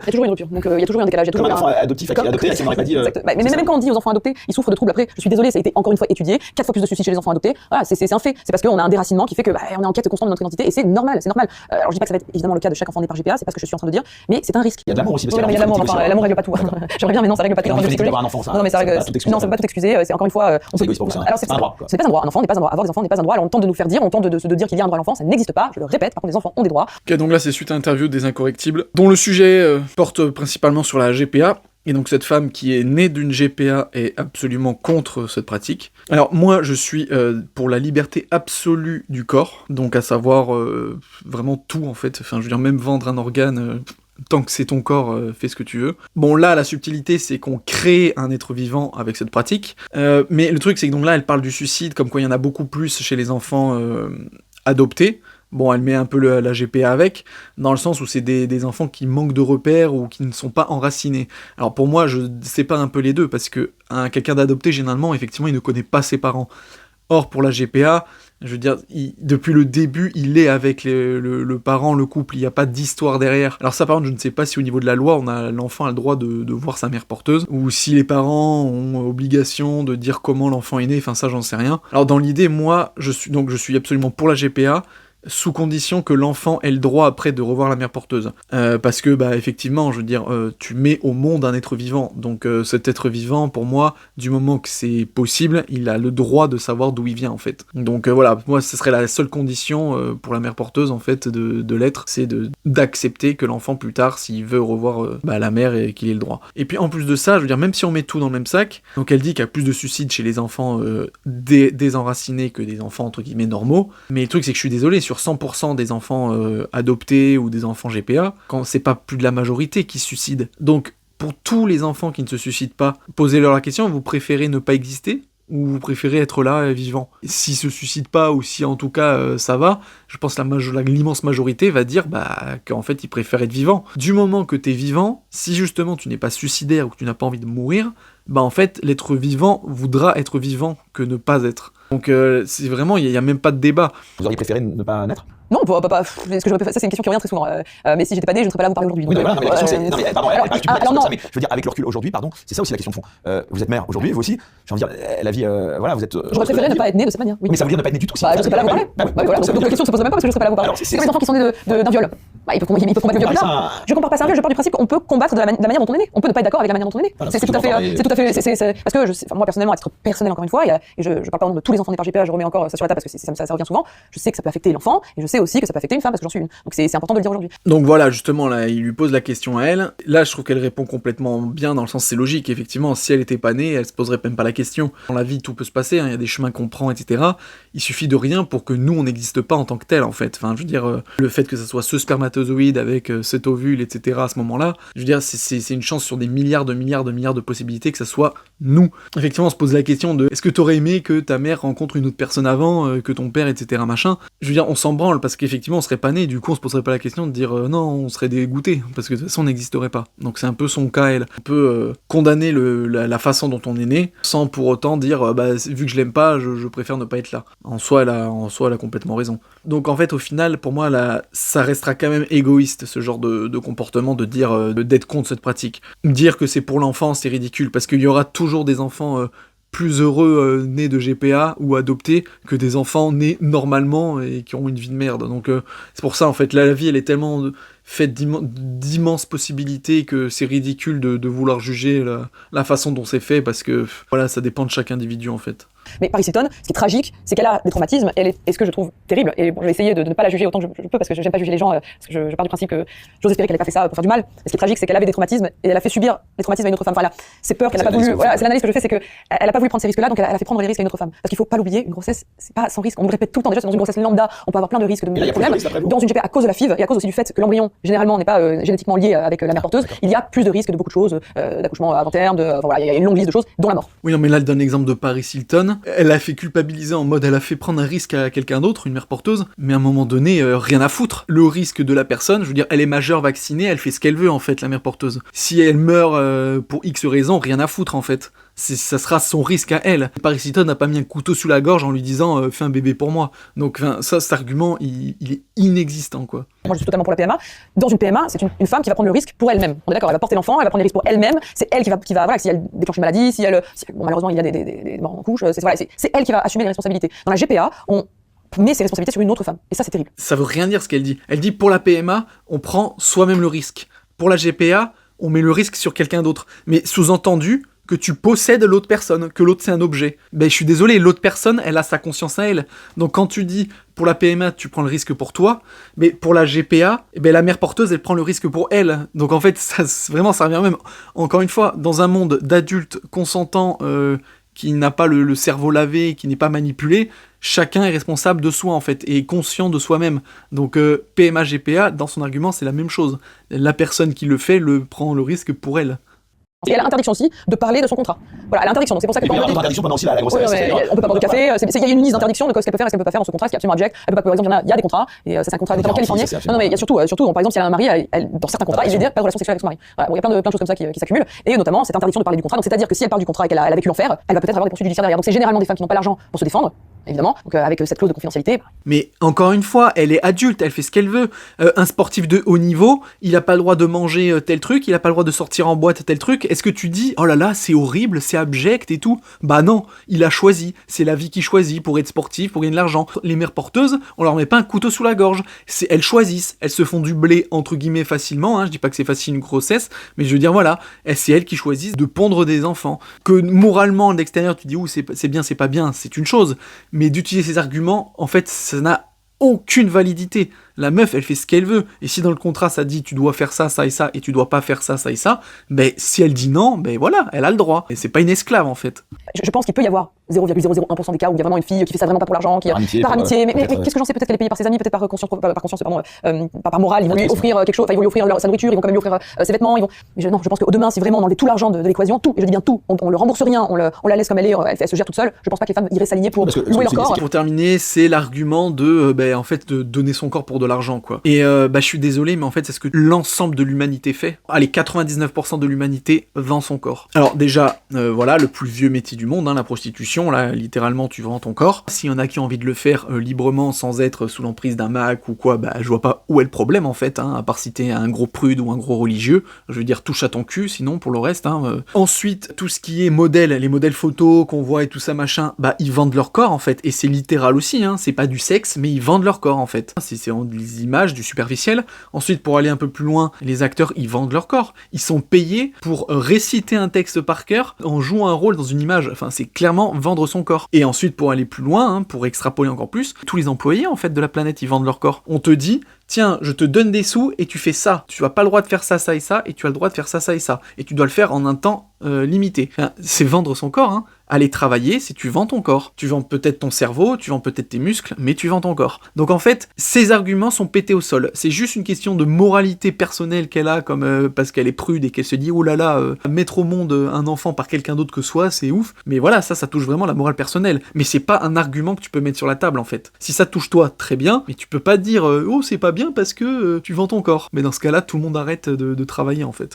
Il y a toujours une rupture, donc il y a toujours un décalage. Comme un enfant adoptif qui est adopté, là, qui m'aurait pas dit. Mais même quand on dit aux enfants adoptés, ils souffrent de troubles après. Je suis désolée, ça a été encore une fois étudié. 4 fois plus de suicides chez les enfants adoptés. Voilà, c'est un fait. C'est parce qu'on a un déracinement qui fait que on est en quête constante de notre identité et c'est normal, c'est normal. Alors je dis pas que ça va être évidemment le cas de chaque enfant né par GPA, c'est pas ce que je suis en train de dire, mais c'est un risque. Il y a de l'amour aussi. Il y a l'amour, enfin l'amour règle pas tout. J'aimerais bien, mais non, ça règle pas tout. Non, mais ça règle. Non, ça peut pas tout excuser. C'est encore une fois. Alors c'est pas un droit. Un enfant n'est pas un droit. Avoir des enfants n'est pas un droit. Alors on tente de nous faire dire, on tente de dire qu'il y a un droit à l'enfant, ça n'existe pas. Je le répète. Par contre, les enfants ont des droits. Ok, donc là c'est suite à l'interview des Incorrectibles, dont le sujet porte principalement sur la GPA. Et donc cette femme qui est née d'une GPA est absolument contre cette pratique. Alors moi je suis pour la liberté absolue du corps, donc à savoir vraiment tout en fait, enfin je veux dire même vendre un organe, tant que c'est ton corps, fais ce que tu veux. Bon là la subtilité c'est qu'on crée un être vivant avec cette pratique, mais le truc c'est que donc là elle parle du suicide, comme quoi il y en a beaucoup plus chez les enfants adoptés. Bon, elle met un peu la GPA avec, dans le sens où c'est des enfants qui manquent de repères ou qui ne sont pas enracinés. Alors pour moi, je sépare un peu les deux, parce que quelqu'un d'adopté, généralement, effectivement, il ne connaît pas ses parents. Or, pour la GPA, je veux dire, depuis le début, il est avec le parent, le couple, il n'y a pas d'histoire derrière. Alors ça, par contre, je ne sais pas si au niveau de la loi, l'enfant a le droit de voir sa mère porteuse, ou si les parents ont obligation de dire comment l'enfant est né, enfin ça, j'en sais rien. Alors dans l'idée, moi, je suis absolument pour la GPA, sous condition que l'enfant ait le droit après de revoir la mère porteuse. Parce que, effectivement, je veux dire, tu mets au monde un être vivant, donc cet être vivant, pour moi, du moment que c'est possible, il a le droit de savoir d'où il vient, en fait. Donc voilà, moi, ce serait la seule condition pour la mère porteuse, en fait, de l'être, c'est d'accepter que l'enfant, plus tard, s'il veut revoir la mère, et qu'il ait le droit. Et puis, en plus de ça, je veux dire, même si on met tout dans le même sac, donc elle dit qu'il y a plus de suicides chez les enfants désenracinés que des enfants, entre guillemets, normaux, mais le truc, c'est que je suis désolé, sur 100% des enfants adoptés ou des enfants GPA, quand c'est pas plus de la majorité qui se suicident. Donc, pour tous les enfants qui ne se suicident pas, posez-leur la question, vous préférez ne pas exister ou vous préférez être là, vivant? S'ils se suicident pas, ou si en tout cas ça va, je pense que l'immense majorité va dire qu'en fait ils préfèrent être vivants. Du moment que t'es vivant, si justement tu n'es pas suicidaire ou que tu n'as pas envie de mourir, en fait l'être vivant voudra être vivant que ne pas être. Donc c'est vraiment, il n'y a même pas de débat. Vous auriez préféré ne pas naître? Non, pas. Ce que j'aurais fait, ça c'est une question qui revient très souvent. Mais si j'étais pas né, je ne serais pas là à vous parler aujourd'hui. Oui, voilà, mais la question c'est. Non, mais pardon, mais je veux dire, avec le recul aujourd'hui, pardon, c'est ça aussi la question de fond. Vous êtes mère aujourd'hui, vous aussi. J'ai envie de dire, la vie, voilà, vous êtes. J'aurais préféré ne pas être né de cette manière. Oui. Mais ça veut dire ne pas être né du tout. Je ne serais pas là à vous parler. Voilà. Donc la question ne se poserait même pas parce que je ne serais pas là à vous parler. C'est comme les enfants qui sont nés d'un viol. Ils peuvent combattre le viol plus tard. Je compare pas ça à un viol, je pars du principe qu'on peut combattre de la manière dont on est né. On peut ne pas être d'accord avec la manière dont on est né. C'est tout à fait. Parce que moi personnellement, à titre personnel encore une fois, et je parle pas de tous les enfants nés par GPA, je remets encore ça sur la table parce que ça revient souvent. Je sais que ça peut affecter l'enfant et je sais aussi que ça peut affecter une femme parce que j'en suis une. Donc c'est important de le dire aujourd'hui. Donc voilà, justement, là, il lui pose la question à elle. Là, je trouve qu'elle répond complètement bien, dans le sens c'est logique. Effectivement, si elle était pas née, elle se poserait même pas la question. Dans la vie, tout peut se passer, il y a des chemins qu'on prend, etc. Il suffit de rien pour que nous, on n'existe pas en tant que tel, en fait. Enfin, je veux dire, le fait que ça soit ce spermatozoïde avec cet ovule, etc. à ce moment-là, je veux dire, c'est une chance sur des milliards de possibilités que ça soit nous. Effectivement, on se pose la question de est-ce que t'aurais aimé que ta mère rencontre une autre personne avant, que ton père, etc. machin. Je veux dire, on s'en branle parce qu'effectivement, on serait pas né. Du coup, on se poserait pas la question de dire non, on serait dégoûté parce que de toute façon, on n'existerait pas. Donc c'est un peu son cas, elle. On peut condamner la façon dont on est né sans pour autant dire vu que je l'aime pas, je préfère ne pas être là. En soi, elle a complètement raison. Donc en fait, au final, pour moi, ça restera quand même égoïste ce genre de comportement de dire d'être contre cette pratique. Dire que c'est pour l'enfant, c'est ridicule parce qu'il y aura toujours des enfants plus heureux nés de GPA ou adoptés que des enfants nés normalement et qui ont une vie de merde. Donc c'est pour ça en fait, la vie elle est tellement faite d'immenses possibilités que c'est ridicule de vouloir juger la façon dont c'est fait parce que voilà, ça dépend de chaque individu en fait. Mais Paris Hilton, ce qui est tragique, c'est qu'elle a des traumatismes, et ce que je trouve terrible, et bon, je vais essayer de ne pas la juger autant que je peux, parce que j'aime pas juger les gens, parce que je pars du principe que j'ose espérer qu'elle ait pas fait ça pour faire du mal. Et ce qui est tragique, c'est qu'elle avait des traumatismes, et elle a fait subir les traumatismes à une autre femme. Enfin, c'est peur qu'elle n'a pas voulu. Voilà, c'est l'analyse que je fais, c'est que elle a pas voulu prendre ces risques-là, donc elle a fait prendre les risques à une autre femme. Parce qu'il faut pas l'oublier, une grossesse, c'est pas sans risque. On nous répète tout le temps déjà, dans une grossesse lambda, on peut avoir plein de risques, de problèmes. Dans une GPA, à cause de la FIV, et à cause aussi du fait que l'embryon généralement n'est pas génétiquement lié avec la mère porteuse, il y a plus de risques de beaucoup de choses, d'accouchement à long terme, voilà, il y a une longue liste de choses, dont la mort. Oui, non, mais là, elle donne l'exemple de Paris Hilton. personne, elle a fait culpabiliser en mode elle a fait prendre un risque à quelqu'un d'autre, une mère porteuse, mais à un moment donné, rien à foutre. Le risque de la personne, je veux dire, elle est majeure, vaccinée, elle fait ce qu'elle veut en fait, la mère porteuse. Si elle meurt pour X raison, rien à foutre en fait. Ça sera son risque à elle. Paris Hilton n'a pas mis un couteau sous la gorge en lui disant fais un bébé pour moi. Donc cet argument, il est inexistant quoi. Moi je suis totalement pour la PMA. Dans une PMA, c'est une femme qui va prendre le risque pour elle-même. On est d'accord, elle va porter l'enfant, elle va prendre les risques pour elle-même. C'est elle qui va voilà, si elle déclenche une maladie, bon, malheureusement il y a des morts en couche, c'est elle qui va assumer les responsabilités. Dans la GPA, on met ses responsabilités sur une autre femme. Et ça c'est terrible. Ça veut rien dire ce qu'elle dit. Elle dit pour la PMA, on prend soi-même le risque. Pour la GPA, on met le risque sur quelqu'un d'autre. Mais sous-entendu que tu possèdes l'autre personne, que l'autre c'est un objet. Ben je suis désolé, l'autre personne, elle a sa conscience à elle. Donc quand tu dis pour la PMA, tu prends le risque pour toi, mais pour la GPA, ben la mère porteuse, elle prend le risque pour elle. Donc en fait, ça revient même. Encore une fois, dans un monde d'adultes consentants qui n'a pas le cerveau lavé, qui n'est pas manipulé, chacun est responsable de soi en fait, et conscient de soi-même. Donc PMA, GPA, dans son argument, c'est la même chose. La personne qui le fait prend le risque pour elle. Et elle a interdiction aussi de parler de son contrat. Voilà, elle a interdiction. Donc c'est pour ça que Et puis, il y a interdiction pendant aussi la grossesse. on peut pas boire de café. Il y a une liste d'interdictions de ce qu'elle peut faire et ce qu'elle peut pas faire dans ce contrat, ce qui est absolument abject. Elle peut pas, par exemple, il y a des contrats, et c'est un contrat notamment californien. Non, mais il y a surtout, par exemple, si elle a un mari, dans certains contrats, il veut dire pas de relation sexuelle avec son mari. Voilà, bon, il y a plein de choses comme ça qui s'accumulent, et notamment cette interdiction de parler du contrat. Donc c'est-à-dire que si elle parle du contrat et qu'elle a vécu l'enfer, elle va peut-être avoir des poursuites judiciaires derrière. Donc c'est généralement des femmes qui n'ont pas l'argent pour se défendre, évidemment. Donc avec cette clause de confidentialité. Mais encore une fois, elle est adulte, elle fait ce qu'elle veut. Un sportif de haut niveau, il a pas le droit de manger tel truc, il a pas le droit de sortir en boîte tel truc. Est-ce que tu dis oh là là, c'est horrible, c'est abject et tout? Bah non, il a choisi, c'est la vie qu'il choisit pour être sportif, pour gagner de l'argent. Les mères porteuses, on leur met pas un couteau sous la gorge, elles choisissent, elles se font du blé entre guillemets facilement, hein. Je dis pas que c'est facile une grossesse, mais je veux dire voilà, c'est elles qui choisissent de pondre des enfants. Que moralement de l'extérieur tu dis c'est bien, c'est pas bien, c'est une chose, mais d'utiliser ces arguments, en fait ça n'a aucune validité. La meuf, elle fait ce qu'elle veut. Et si dans le contrat, ça dit tu dois faire ça, ça et ça, et tu dois pas faire ça, ça et ça, ben si elle dit non, ben voilà, elle a le droit. Et c'est pas une esclave, en fait. Je pense qu'il peut y avoir 0,001% des cas où il y a vraiment une fille qui fait ça vraiment pas pour l'argent, par amitié, mais qu'est-ce que j'en sais, peut-être qu'elle est payée par ses amis, peut-être par conscience, pas par morale, ils vont lui offrir quelque chose, ils vont lui offrir sa nourriture, ils vont quand même lui offrir ses vêtements, je pense que demain, si vraiment on enlevait tout l'argent de l'équation, tout, et je dis bien tout, on le rembourse rien, on la laisse comme elle est, elle se gère toute seule, je pense pas que les femmes iraient s'aligner pour louer leur corps. Pour terminer, c'est l'argument de donner son corps pour de l'argent, quoi. Et je suis désolé, mais en fait, c'est ce que l'ensemble de l'humanité fait. Allez, 99% de l'humanité vend son corps. Alors déjà, voilà, le plus vieux métier du monde, hein, la prostitution, là, littéralement, tu vends ton corps. S'il y en a qui ont envie de le faire librement, sans être sous l'emprise d'un Mac ou quoi, je vois pas où est le problème, en fait, hein, à part si t'es un gros prude ou un gros religieux. Je veux dire, touche à ton cul, sinon, pour le reste, hein. Ensuite, tout ce qui est modèle, les modèles photos qu'on voit et tout ça, machin, ils vendent leur corps, en fait, et c'est littéral aussi, hein, c'est pas du sexe, mais ils vendent leur corps, en fait. C'est des images, du superficiel. Ensuite, pour aller un peu plus loin, les acteurs, ils vendent leur corps. Ils sont payés pour réciter un texte par cœur en jouant un rôle dans une image. Enfin, c'est clairement vendre son corps. Et ensuite, pour aller plus loin, hein, pour extrapoler encore plus, tous les employés, en fait, de la planète, ils vendent leur corps. On te dit, tiens, je te donne des sous et tu fais ça. Tu n'as pas le droit de faire ça, ça et ça, et tu as le droit de faire ça, ça et ça. Et tu dois le faire en un temps limité. Enfin, c'est vendre son corps, hein. Aller travailler, c'est tu vends ton corps. Tu vends peut-être ton cerveau, tu vends peut-être tes muscles, mais tu vends ton corps. Donc en fait, ces arguments sont pétés au sol. C'est juste une question de moralité personnelle qu'elle a, comme parce qu'elle est prude et qu'elle se dit oh là là, mettre au monde un enfant par quelqu'un d'autre que soi, c'est ouf. Mais voilà, ça touche vraiment la morale personnelle. Mais c'est pas un argument que tu peux mettre sur la table en fait. Si ça touche toi, très bien, mais tu peux pas dire oh c'est pas bien parce que tu vends ton corps. Mais dans ce cas-là, tout le monde arrête de travailler en fait.